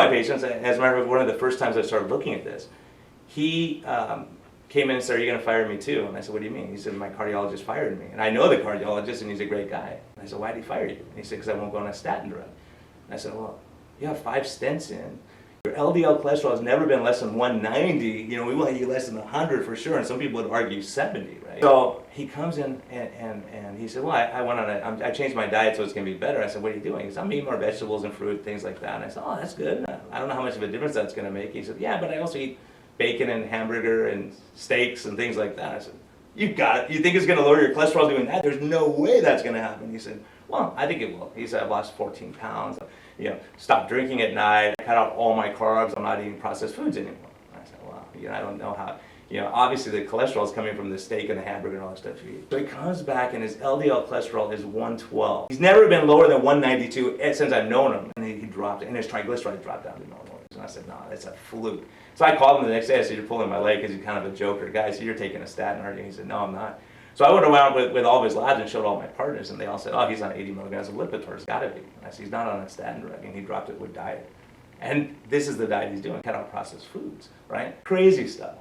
my patients, as a matter of fact, one of the first times I started looking at this, he came in and said, "Are you going to fire me too?" And I said, "What do you mean?" He said, "My cardiologist fired me." And I know the cardiologist, and he's a great guy. And I said, "Why did he fire you?" And he said, "Because I won't go on a statin drug." And I said, "Well, you have 5 stents in. Your LDL cholesterol has never been less than 190. You know, we want you less than 100 for sure." And some people would argue 70, right? So he comes in and he said, "Well, I went on I changed my diet so it's going to be better." I said, "What are you doing?" He said, "I'm eating more vegetables and fruit, things like that." And I said, "Oh, that's good. I don't know how much of a difference that's going to make." He said, "Yeah, but I also eat bacon and hamburger and steaks and things like that." I said, "You got it. You think it's going to lower your cholesterol doing that? There's no way that's going to happen." He said, "Well, I think it will." He said, "I've lost 14 pounds. You know, stopped drinking at night, cut out all my carbs. I'm not eating processed foods anymore." And I said, "Well, you know, I don't know how, you know, obviously the cholesterol is coming from the steak and the hamburger and all that stuff you eat." So he comes back and his LDL cholesterol is 112. He's never been lower than 192 since I've known him. And he dropped it, and his triglycerides dropped down to normal. And I said, "No, that's a fluke." So I called him the next day. I said, "You're pulling my leg," because he's kind of a joker guy. So "You're taking a statin, aren't you?" He said, "No, I'm not." So I went around with all of his labs and showed all my partners, and they all said, "Oh, he's on 80 milligrams of Lipitor. It's got to be." And I said, "He's not on a statin drug," and he dropped it with diet. And this is the diet he's doing. Cut out processed foods, right? Crazy stuff.